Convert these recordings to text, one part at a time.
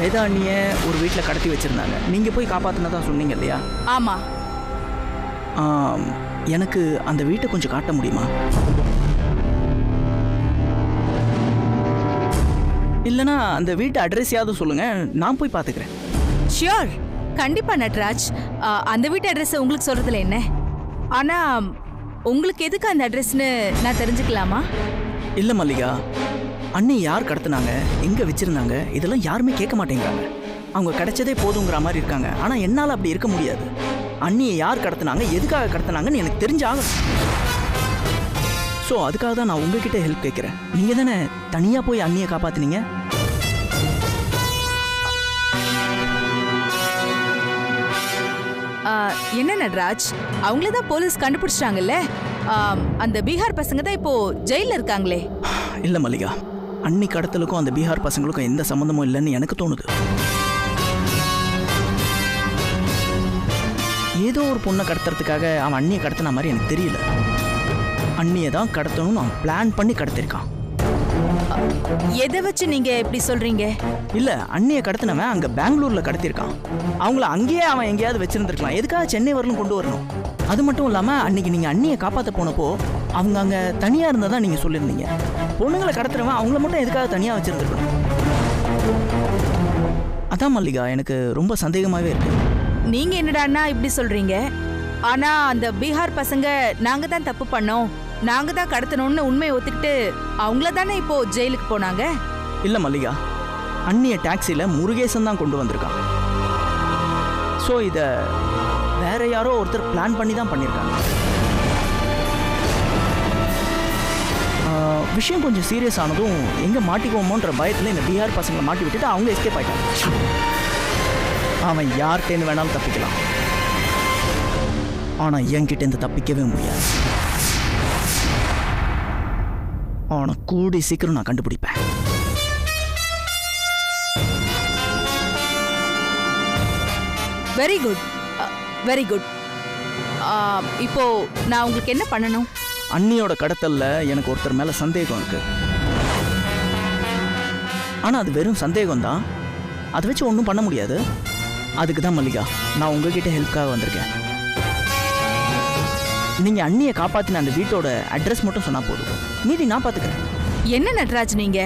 வேதா அண்ணியை ஒரு வீட்டில் கடத்தி வச்சுருந்தாங்க. நீங்கள் போய் காப்பாற்றினதான் சொன்னீங்க இல்லையா? ஆமாம். எனக்கு அந்த வீட்டை கொஞ்சம் காட்ட முடியுமா? இல்லைனா அந்த வீட்டு அட்ரஸையாவது சொல்லுங்கள், நான் போய் பார்த்துக்கிறேன். ஷியோர், கண்டிப்பாக நட்ராஜ். அந்த வீட்டு அட்ரஸை உங்களுக்கு சொல்கிறதுல என்ன? ஆனால் உங்களுக்கு எதுக்கு அந்த அட்ரஸ்னு நான் தெரிஞ்சுக்கலாமா? இல்லை மல்லிகா, அண்ணி யார் கடத்தினாங்க, எங்கே வச்சுருந்தாங்க, இதெல்லாம் யாருமே கேட்க மாட்டேங்கிறாங்க. அவங்க கிடைச்சதே போதுங்கிற மாதிரி இருக்காங்க. ஆனால் என்னால் அப்படி இருக்க முடியாது. அண்ணியை யார் கடத்தினாங்க, எதுக்காக கடத்தினாங்கன்னு எனக்கு தெரிஞ்சாகும். ஸோ அதுக்காக தான் நான் உங்ககிட்ட ஹெல்ப் கேட்குறேன். நீங்கள் தானே தனியாக போய் அண்ணியை காப்பாற்றினீங்க. என்ன நட்ராஜ், அவங்கள தான் போலீஸ் கண்டுபிடிச்சிட்டாங்கல்ல. அந்த பீகார் பசங்க தான் இப்போ ஜெயிலில் இருக்காங்களே. இல்லை மல்லிகா, அன்னி கடத்தலுக்கும் அந்த பீகார் பசங்களுக்கும் எந்த சம்மந்தமும் இல்லைன்னு எனக்கு தோணுது. ஏதோ ஒரு பொண்ணை கடத்துறதுக்காக அவன் அண்ணியை கடத்தின மாதிரி எனக்கு தெரியல. அண்ணியை தான் கடத்தணும்னு அவன் பிளான் பண்ணி கடத்திருக்கான். எதை வச்சு நீங்க எப்படி சொல்றீங்க? இல்ல, அண்ணியை கடத்தினவன் அங்க பெங்களூர்ல கடத்திருக்கான். அவங்கள அங்கேயே அவன் எங்கேயாவது வச்சிருந்துருக்கலாம். எதுக்காக சென்னை வரலும் கொண்டு வரணும்? அது மட்டும் இல்லாம அன்னைக்கு நீங்க அண்ணியை காப்பாற்ற போனப்போ அவங்க அங்க தனியா இருந்ததா நீங்க சொல்லியிருந்தீங்க. பொண்ணுங்களை கடத்துறவன் அவங்கள மட்டும் எதுக்காக தனியா வச்சிருந்துருக்கணும்? அதான் மல்லிகா, எனக்கு ரொம்ப சந்தேகமாவே இருக்கு. நீங்க என்னடான்னா இப்படி சொல்றீங்க? ஆனா அந்த பீகார் பசங்க நாங்க தான் தப்பு பண்ணோம், நாங்க தான் கடத்தணும்னு உண்மையை ஒத்துக்கிட்டு அவங்கள தானே இப்போ ஜெயிலுக்கு போனாங்க. இல்ல மல்லிகா, அண்ணிய டாக்ஸில முருகேசன் தான் கொண்டு வந்திருக்கான். ஸோ இதை வேற யாரோ ஒருத்தர் பிளான் பண்ணி தான் பண்ணியிருக்காங்க. விஷயம் கொஞ்சம் சீரியஸ் ஆனதும் எங்கே மாட்டிக்குவோமோன்ற பயத்தில் இந்த பீகார் பசங்களை மாட்டி விட்டுட்டு அவங்க எஸ்கேப் ஆயிட்டாங்க. அவன் யார்கிட்டேருந்து வேணாலும் தப்பிக்கலாம், ஆனால் என்கிட்டேருந்து தப்பிக்கவே முடியாது. அவனை கூடி சீக்கிரம் நான் கண்டுபிடிப்பேன். Very good, very good. இப்போ நான் உங்களுக்கு என்ன பண்ணணும்? அண்ணியோட கடத்தல்ல எனக்கு ஒருத்தர் மேல சந்தேகம் இருக்கு. ஆனா அது வெறும் சந்தேகம் தான், அதை வச்சு ஒன்றும் பண்ண முடியாது. அதுக்கு தான் மல்லிகா நான் உங்ககிட்ட ஹெல்ப்காக வந்திருக்கேன். நீங்க அண்ணியை காப்பாத்தின அந்த வீட்டோட அட்ரஸ் மட்டும் சொன்னா போதும், மீதி நான் பாத்துக்கிறேன். என்ன நட்ராஜ் நீங்க?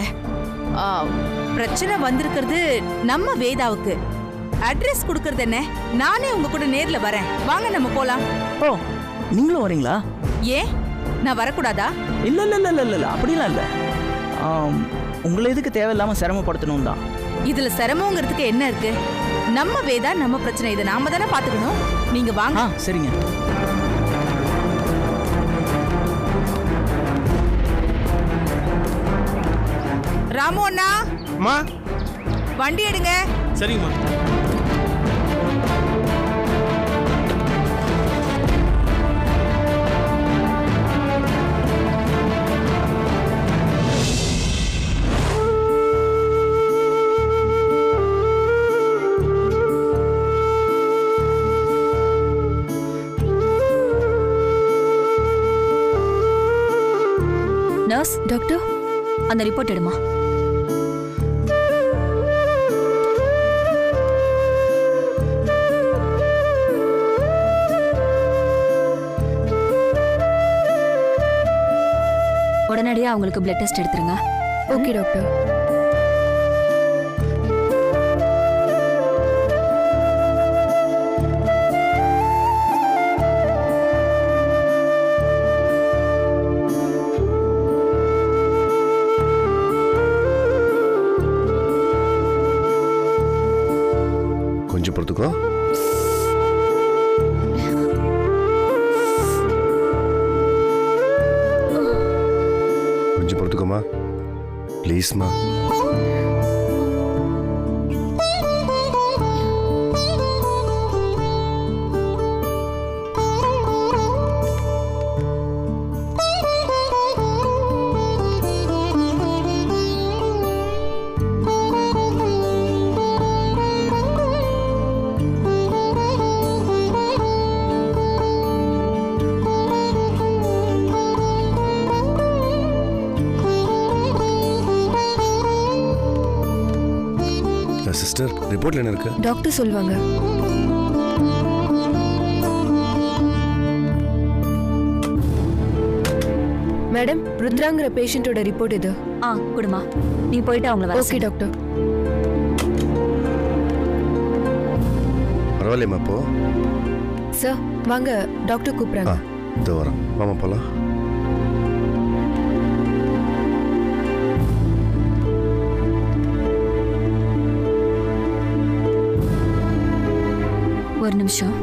பிரச்சனை வந்திருக்கிறது நம்ம வேதாவுக்கு. அட்ரஸ் கொடுக்கறது என்ன? நானே உங்க கூட நேர்ல வரேன், வாங்க நம்ம போலாம். ஓ, நீங்களும் வரீங்களா? ஏன், நான் வரக்கூடாதா? இல்ல இல்ல இல்ல இல்ல இல்ல, அப்படிலாம் இல்ல. உங்களை எதுக்கு தேவையில்லாம சிரமப்படுத்தணும் தான். இதுல சிரமங்கிறதுக்கு என்ன இருக்கு? நம்ம வேதா நம்ம பிரச்சனை, இதை நாம தானே பாத்துக்கணும். நீங்க வாங்க. சரிங்க. ராமு அண்ணா, அம்மா வண்டி எடுங்க. சரிங்கம்மா. நர்ஸ், டாக்டர், அந்த ரிப்போர்ட் எடுமா. உடனடியாக அவங்களுக்கு பிளட் டெஸ்ட் எடுத்துருங்க. Okay doctor. கொஞ்சம் பொறுத்துக்கோ. கொஞ்சம் பொறுத்துக்கோமா, ப்ளீஸ்மா. சிஸ்டர் ரிப்போர்ட்ல என்ன இருக்கு? டாக்டர் சொல்லுவாங்க. மேடம், ருத்ராங்கிற பேஷண்டோட ரிப்போர்ட் இது. குடுமா, நீ போயிட்டு அவங்கள வர ஓகே டாக்டர். பரவாயில்லையம்மா இப்போ? சார் வாங்க, டாக்டர் கூப்பிடுறாங்க. இதோ வரேன். வாமா போலாம். ஒரு நிமிஷம்.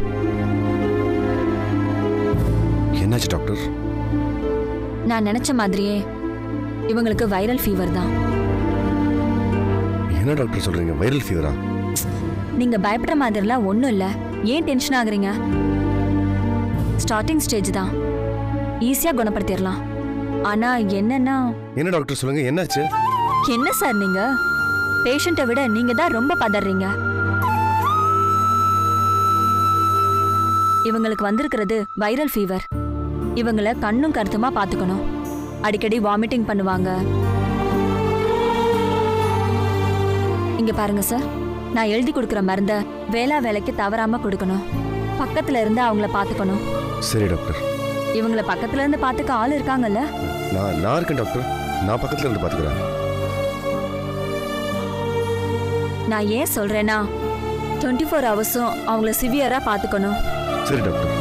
என்னாச்சு டாக்டர்? நான் நினைச்ச மாதிரியே இவங்களுக்கு வைரல் ஃபீவர் தான். என்ன டாக்டர் சொல்றீங்க? வைரல் ஃபீவரா? நீங்க பயப்படுற மாதிரிலாம் ஒன்றும் இல்லை. ஏன் டென்ஷன் ஆகுறீங்க? ஸ்டார்டிங் ஸ்டேஜ் தான், ஈஸியாக குணப்படுத்திடலாம். ஆனா என்னன்னா... என்ன டாக்டர் சொல்லுங்க, என்னாச்சு? என்ன சார் நீங்க பேஷண்ட்டை விட நீங்க தான் ரொம்ப பதறீங்க. இவங்களுக்கு வந்திருக்கிறது வைரல் ஃபீவர். இவங்களை கண்ணும் கருத்துமா பார்த்துக்கணும். அடிக்கடி வாமிட்டிங் பண்ணுவாங்க. இங்க பாருங்க சார், நான் எழுதி கொடுக்குற மருந்த வேலைக்கு தவறாம கொடுக்கணும். பக்கத்துல இருந்து அவங்கள பார்த்துக்கணும். சரி டாக்டர். இவங்களை பக்கத்துல இருந்து பார்த்துக்க ஆள் இருக்காங்கல்ல? நான் இருக்கேன் டாக்டர். நான் பக்கத்துல இருந்து பார்த்துக்கிறேன். நான் ஏன் சொல்றேன்னா 24 ஹவர்ஸும் அவங்கள சிவியரா பார்த்துக்கணும். சரி டாக்டர்.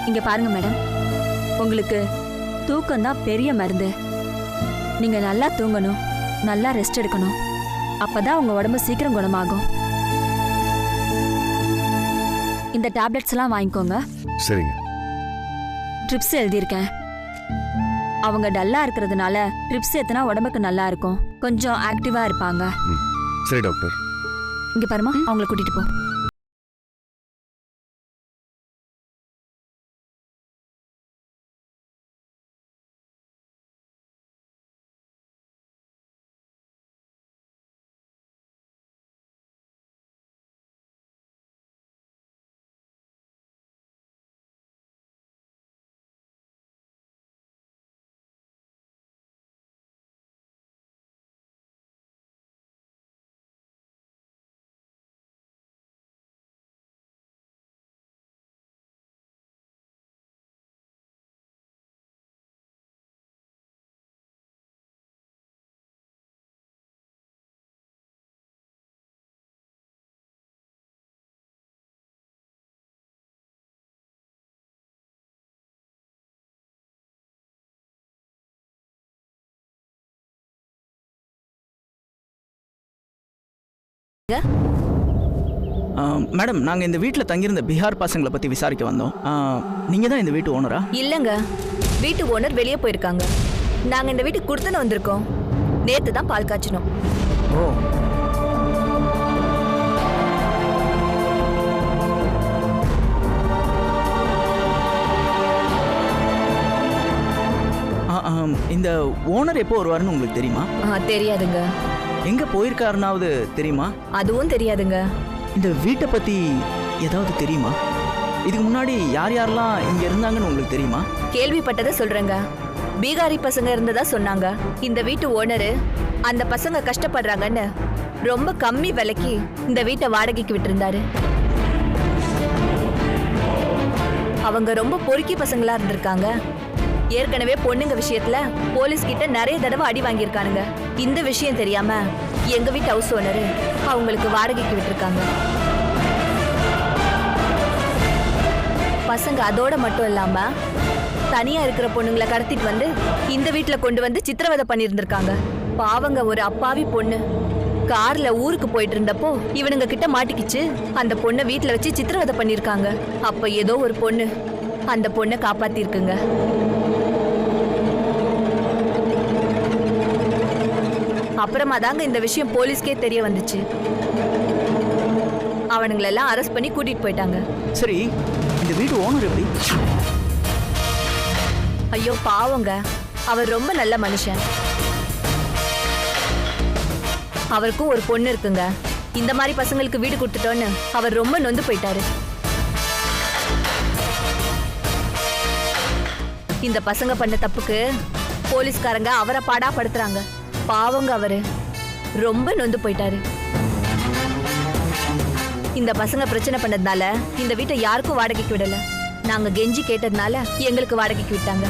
இங்க பாருங்க மேடம், உங்களுக்கு தூக்கம் தான் பெரிய மருந்து. நீங்க நல்லா தூங்கணும், நல்லா ரெஸ்ட் எடுக்கணும். அப்பதான் உங்க உடம்பு சீக்கிரம் குணமாகும். இந்த டேப்லெட்ஸ் எல்லாம் வாங்கிக்கோங்க. சரிங்க. ட்ரிப்ஸ் எழுதியிருக்கேன். அவங்க டல்லா இருக்கிறதுனால ட்ரிப்ஸ் ஏத்துனா உடம்புக்கு நல்லா இருக்கும். கொஞ்சம் ஆக்டிவா இருப்பாங்க. சரி டாக்டர். இங்க பாருமா, அவங்கள கூட்டிட்டு போ. மேடம், நாங்கள் இந்த வீட்டில் தங்கியிருந்த பீகார் பசங்களை பற்றி விசாரிக்க வந்தோம். நீங்கள் தான் இந்த வீட்டு ஓனரா? இல்லைங்க, வீட்டு ஓனர் வெளியே போயிருக்காங்க. நாங்கள் இந்த வீட்டுக்கு கொடுத்துன்னு வந்திருக்கோம். நேற்று தான் பால் காய்ச்சினோம். ஓ, இந்த ஓனர் எப்போ வருவாருன்னு உங்களுக்கு தெரியுமா? தெரியாதுங்க. எங்கே போயிருக்காருனாவது தெரியுமா? அதுவும் தெரியாதுங்க. இந்த வீட்டை பற்றி ஏதாவது தெரியுமா? இதுக்கு முன்னாடி யார் யாரெல்லாம் இங்கே இருந்தாங்கன்னு உங்களுக்கு தெரியுமா? கேள்விப்பட்டதை சொல்றேங்க. பீகாரி பசங்க இருந்ததா சொன்னாங்க. இந்த வீட்டு ஓனரு அந்த பசங்க கஷ்டப்படுறாங்கன்னு ரொம்ப கம்மி விலைக்கு இந்த வீட்டை வாடகைக்கு விட்டிருந்தாரு. அவங்க ரொம்ப பொறுக்கி பசங்களா இருந்திருக்காங்க. ஏற்கனவே பொண்ணுங்க விஷயத்துல போலீஸ் கிட்ட நிறைய தடவை அடி வாங்கியிருக்கானுங்க. இந்த விஷயம் தெரியாம எங்க வீட்டு ஹவுஸ் ஓனரு அவங்களுக்கு வாடகைக்கு விட்டுருக்காங்க. பசங்க அதோட மட்டும் இல்லாம தனியா இருக்கிற பொண்ணுங்களை கடத்திட்டு வந்து இந்த வீட்டுல கொண்டு வந்து சித்திரவதை பண்ணியிருந்திருக்காங்க. பாவங்க, ஒரு அப்பாவி பொண்ணு கார்ல ஊருக்கு போயிட்டு இருந்தப்போ இவனுங்க கிட்ட மாட்டிக்கிச்சு. அந்த பொண்ணை வீட்டுல வச்சு சித்திரவதை பண்ணிருக்காங்க. அப்ப ஏதோ ஒரு பொண்ணு அந்த பொண்ணை காப்பாத்தி இருக்குங்க. அப்புறமா தாங்க இந்த விஷயம் போலீஸ்க்கே தெரிய வந்துச்சு. அவனுங்களெல்லாம் அரெஸ்ட் பண்ணி கூட்டிட்டு போயிட்டாங்க. சரி, இந்த வீட்டு ஓனர் எப்படி? ஐயோ பாவங்க, அவர் ரொம்ப நல்ல மனுஷன். அவருக்கும் ஒரு பொண்ணு இருக்குங்க. இந்த மாதிரி பசங்களுக்கு வீடு கொடுத்துட்டோன்னு அவர் ரொம்ப நொந்து போயிட்டாரு. இந்த பசங்க பண்ண தப்புக்கு போலீஸ்காரங்க அவரை பாடா படுத்துறாங்க. பாவங்க அவரு ரொம்ப நொந்து போயிட்டாரு. இந்த பசங்க பிரச்சனை பண்ணதுனால இந்த வீட்டை யாருக்கும் வாடகைக்கு விடல. நாங்க கெஞ்சி கேட்டதுனால எங்களுக்கு வாடகைக்கு விட்டாங்க.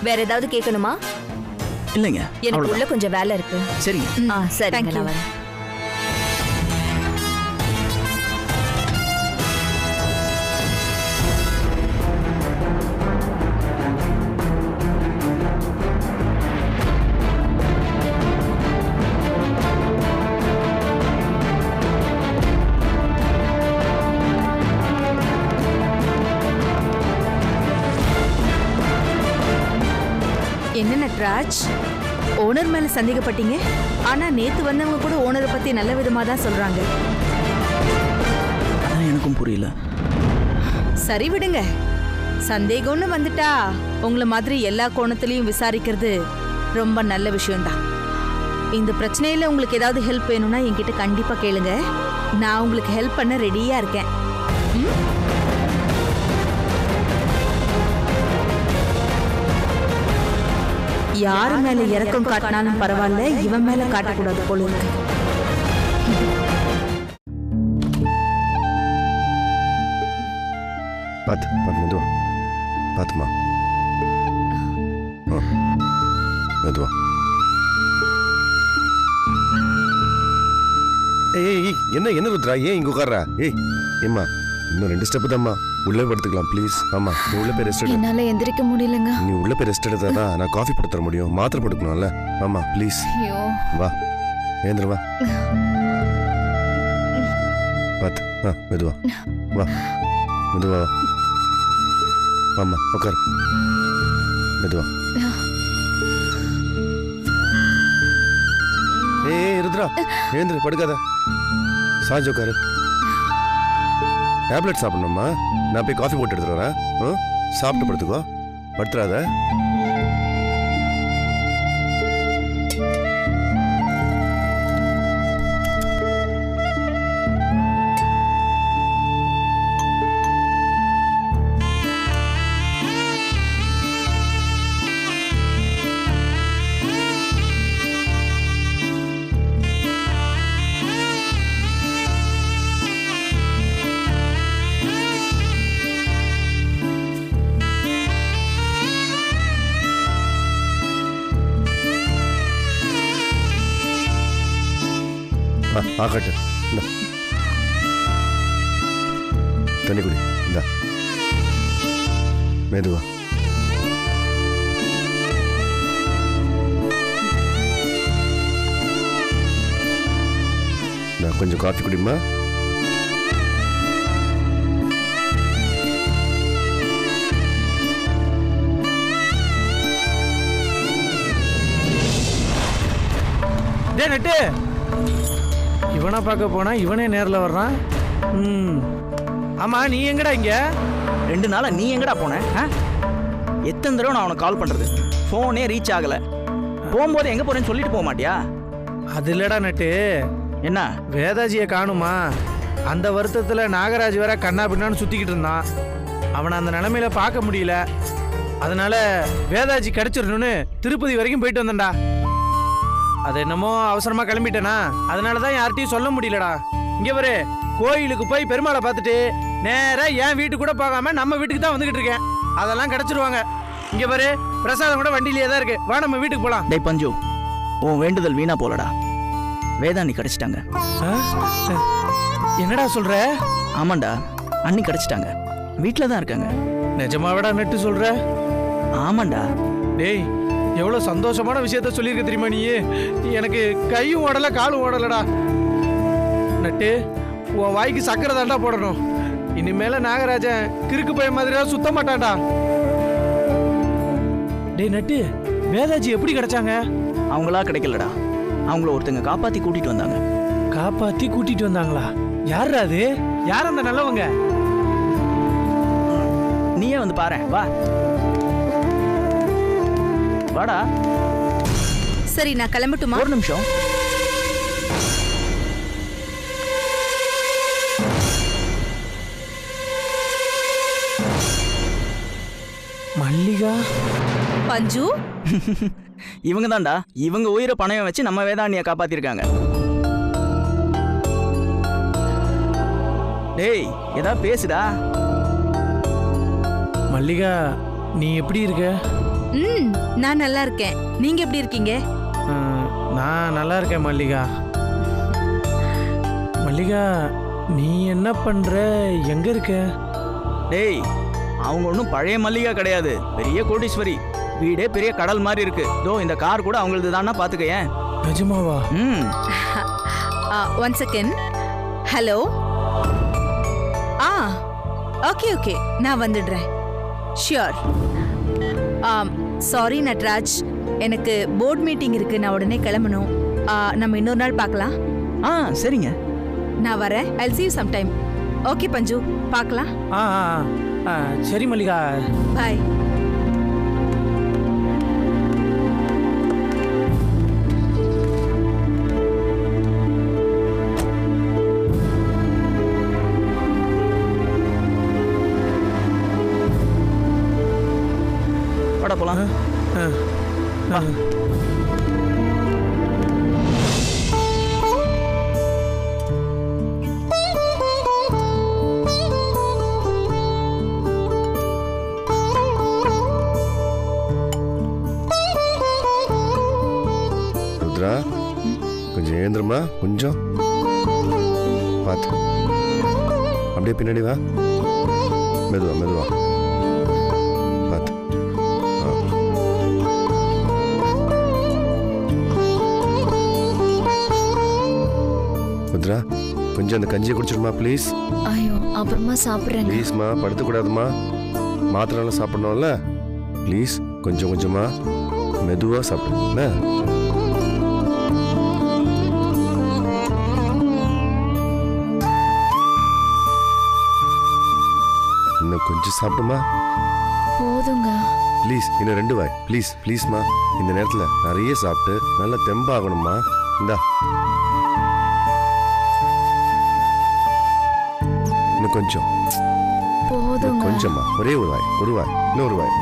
வேற ஏதாவது கேட்கணுமா? இல்லைங்க, எனக்கு அவ்வளவுதான். உள்ள கொஞ்சம் வேலை இருக்கு. சரிங்க. சரி, Thank you. நான் வரேன். என்ன நட்ராஜ், ஓனர் மேல சந்தேகப்பட்டீங்க? ஆனா நேத்து வந்தவங்க கூட ஓனரை பத்தி நல்ல விதமா தான் சொல்றாங்க. அதான் எனக்கும் புரியல. சரி விடுங்க, சந்தேகம்னு வந்துட்டா உங்களை மாதிரி எல்லா கோணத்திலையும் விசாரிக்கிறது ரொம்ப நல்ல விஷயம்தான். இந்த பிரச்சனையில உங்களுக்கு ஏதாவது ஹெல்ப் வேணும்னா என்கிட்ட கண்டிப்பா கேளுங்க. நான் உங்களுக்கு ஹெல்ப் பண்ண ரெடியா இருக்கேன். யாரு மேல இறக்கம் காட்டினாலும் பரவாயில்ல, இவன் மேல காட்டக்கூடாது போல இருக்கு. பார்த்து பார்த்து மெதுவா பார்த்துமா. மெதுவா. ஏய் என்ன என்ன ருத்ரா, ஏன் இங்க உட்கார்றா? ஏய் ஏம்மா, இன்னும் 2 ஸ்டெப் தான்மா. உள்ளே படுத்துக்கலாம் ப்ளீஸ். ஆமா, நீ உள்ள போய் ரெஸ்ட் எடு. என்னால எந்திரிக்க முடியலங்க. நீ உள்ள போய் ரெஸ்ட் எடுத்தா தான் நான் காஃபி போட்டு தர முடியும். மாத்திரை போட்டுக்கணும்ல. ஆமா ப்ளீஸ். ஐயோ, வா ஏந்திர வா. பார்த்து மெதுவா வா. மெதுவா வா. ஆமா உட்கார். மெதுவா. ஏய் ருத்ரா, ஏந்திர, படுக்காத. சாஞ்சு உட்காரு. டேப்லெட் சாப்பிடணுமா? நான் போய் காஃபி போட்டு எடுத்துட்டு வரேன். சாப்பிட்டு படுத்துக்கோ, படுத்துறாத. ஆகட்டு. இந்த தண்ணி குடி. இந்த மெதுவா. நான் கொஞ்சம் காஃபி குடிமா. டே நட்டு, இவனை பார்க்க போனா இவனே நேரில் வர்றான். ஆமா, நீ எங்கடா இங்க? 2 நாளா நீ எங்கடா போன? எத்தனை தடவை நான் உனக்கு கால் பண்றது, போனே ரீச் ஆகல. போகும்போது எங்க போறேன்னு சொல்லிட்டு போக மாட்டியா? அது இல்லடா நட்டு, என்ன வேதாஜியை காணுமா? அந்த வருத்தத்தில் நாகராஜ் வேற கண்ணா பின்னான்னு சுத்திக்கிட்டு இருந்தான். அவனை அந்த நிலைமையில பார்க்க முடியல. அதனால வேதாஜி கிடைச்சிடணும்னு திருப்பதி வரைக்கும் போயிட்டு வந்தேன்டா. அது என்னமோ அவசரமா கிளம்பிட்டேனா, அதனால தான் யார்கிட்டையும் சொல்ல முடியலடா. இங்க பாரு, கோயிலுக்கு போய் பெருமாளை பார்த்துட்டு நேரா என் வீட்டுக்கு கூட போகாம நம்ம வீட்டுக்கு தான் வந்துகிட்டு இருக்கேன். அதெல்லாம் கிடைச்சிருவாங்க. இங்க பாரு, பிரசாதம் கூட வண்டியிலேயே தான் இருக்கு. வா நம்ம வீட்டுக்கு போலாம். டேய் பஞ்சு, உன் வேண்டுதல் வீணா போலடா. வேதாண்ணி கிடைச்சிட்டாங்க. என்னடா சொல்ற? ஆமாண்டா, அண்ணி கிடைச்சிட்டாங்க. வீட்டில் தான் இருக்காங்க. நிஜமாவடா நட்டு சொல்ற? ஆமாண்டா. டேய், எவ்வளவு சந்தோஷமான விஷயத்த சொல்லியிருக்க தெரியுமா நீ? எனக்கு கையும் ஓடல காலும் ஓடலடா. நட்டு, உன் வாய்க்கு சக்கரை தாண்டா போடணும். இனிமேல நாகராஜன் கிறுக்கு போய மாதிரியா சுத்த மாட்டான்டா. டேய் நட்டு, வேதாஜி எப்படி கிடைச்சாங்க? அவங்களா கிடைக்கலடா, அவங்கள ஒருத்தங்க காப்பாத்தி கூட்டிட்டு வந்தாங்க. காப்பாத்தி கூட்டிட்டு வந்தாங்களா? யாரா அது? யார் அந்த நல்லவங்க? நீயே வந்து பாரு. வா வாடா. சரி, நான் கிளம்பட்டுமா? ஒரு நிமிஷம். மல்லிகா பஞ்சு இவங்க தான்டா, இவங்க உயிரை பணயம் வச்சு நம்ம வேதாண்ணியை காப்பாத்திருக்காங்க. டேய் ஏதாவது பேசுடா. மல்லிகா நீ எப்படி இருக்க? நான் நல்லா இருக்கேன். நீங்க எப்படி இருக்கீங்க? நான் நல்லா இருக்கேன் மல்லிகா. மல்லிகா நீ என்ன பண்ற, எங்க இருக்க? டேய் அவங்க ஒன்றும் பழைய மல்லிகா கிடையாது, பெரிய கோடீஸ்வரி. வீடே பெரிய கடல் மாதிரி இருக்கு. தோ இந்த கார் கூட அவங்களது தானா, பாத்துக்கேன். நிஜமாவா? One second. Hello. Okay okay, நான் வந்துடுறேன். ஷியோர். சாரி நட்ராஜ், எனக்கு போர்ட் மீட்டிங் இருக்கு, நான் உடனே கிளம்பணும். நம்ம இன்னொரு நாள் பார்க்கலாம். சரிங்க, நான் வரேன். I'll see you sometime. Okay பஞ்சு, பார்க்கலாம். சரி மல்லிகா, பாய். வாடா போலாம். ருத்ரா கொஞ்சம் ஏந்திரமா, கொஞ்சம் பார்த்து அப்படியே பின்னாடி வா. மெதுவா மெதுவா பார்த்து. ருத்ரா கொஞ்சம் அந்த கஞ்சியை குடிச்சிடுமா ப்ளீஸ். ஐயோ அப்புறமா சாப்பிட்றேன். ப்ளீஸ்மா, படுத்துக்கூடாதுமா. மாத்திரைலாம் சாப்பிடணும்ல. ப்ளீஸ் கொஞ்சம் கொஞ்சமா மெதுவா சாப்பிடுங்க. இன்னும் கொஞ்சம் சாப்பிடுமா. போதுங்க. ப்ளீஸ் இன்னும் 2 வாய் ப்ளீஸ் ப்ளீஸ்மா. இந்த நேரத்தில் நிறைய சாப்பிட்டு நல்லா தெம்பாகணும்மா. இந்தா இன்னும் கொஞ்சம். போதுங்க. கொஞ்சமா, ஒரே ஒரு வாய், இன்னொரு வாய்.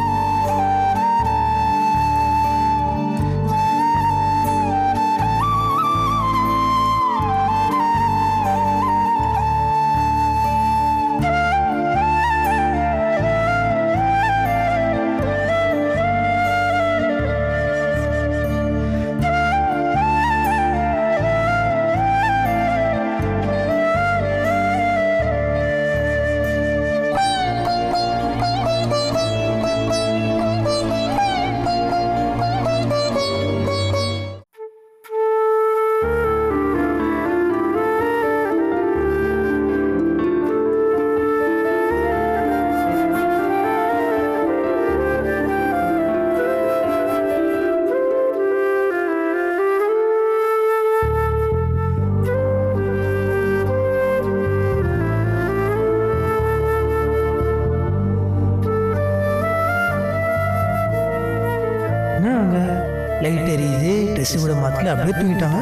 லைட் எரியுது, ட்ரெஸ் கூட மாற்றல, அப்படியே தூங்கிட்டாங்க.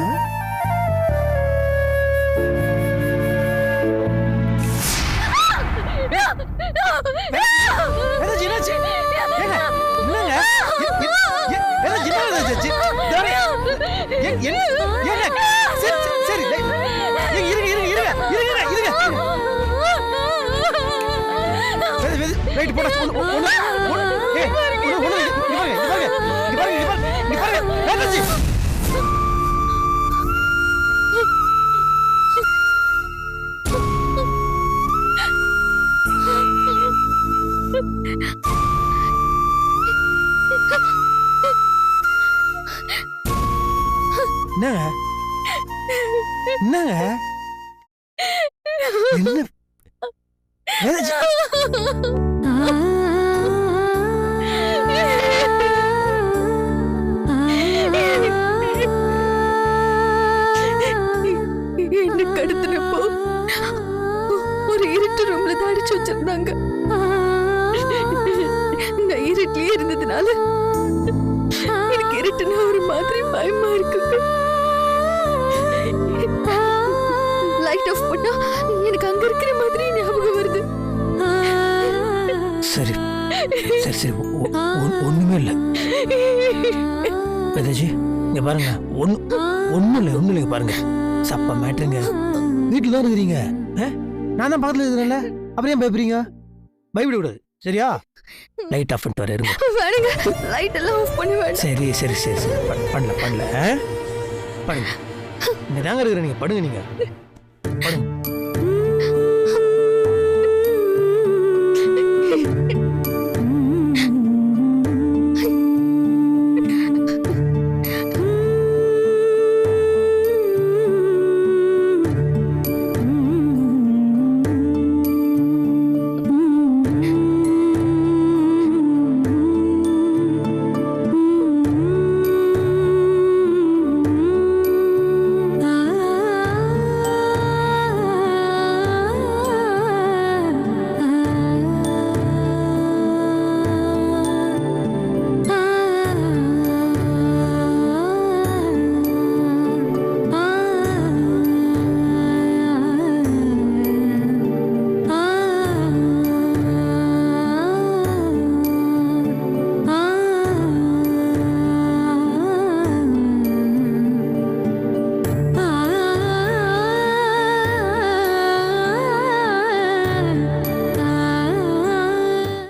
என்ன கடத்தினப்போ ஒரு இருட்டு ரூம்ல தான் அடிச்சு வச்சிருந்தாங்க. நான் இருட்டிலேயே இருந்ததுனால எனக்கு இருட்டுனா ஒரு மாதிரி பயமா இருக்குங்க. லைட் ஆஃப் பண்ணா எனக்கு அங்க இருக்கிற மாதிரி ஞாபகம் வருது. சரி சரி சரி ஒண்ணுமே இல்லை வேதாஜி இங்க பாருங்க ஒன்றும் இல்லை பாருங்க சப்ப மேட்ருங்க வீட்டில் தான் இருக்கிறீங்க நான் தான் பக்கத்தில் இருக்கிறேன்ல அப்புறம் ஏன் பயப்படுறீங்க பயப்பட கூடாது சரியா லைட் ஆஃப் பண்ணிட்டு வர இருங்க வேணுங்க லைட் எல்லாம் ஆஃப் பண்ணி வேணும். சரி சரி சரி சரி பண்ணல படுங்க இங்கே தாங்க இருக்கிற நீங்கள் படுங்க நீங்கள் படுங்க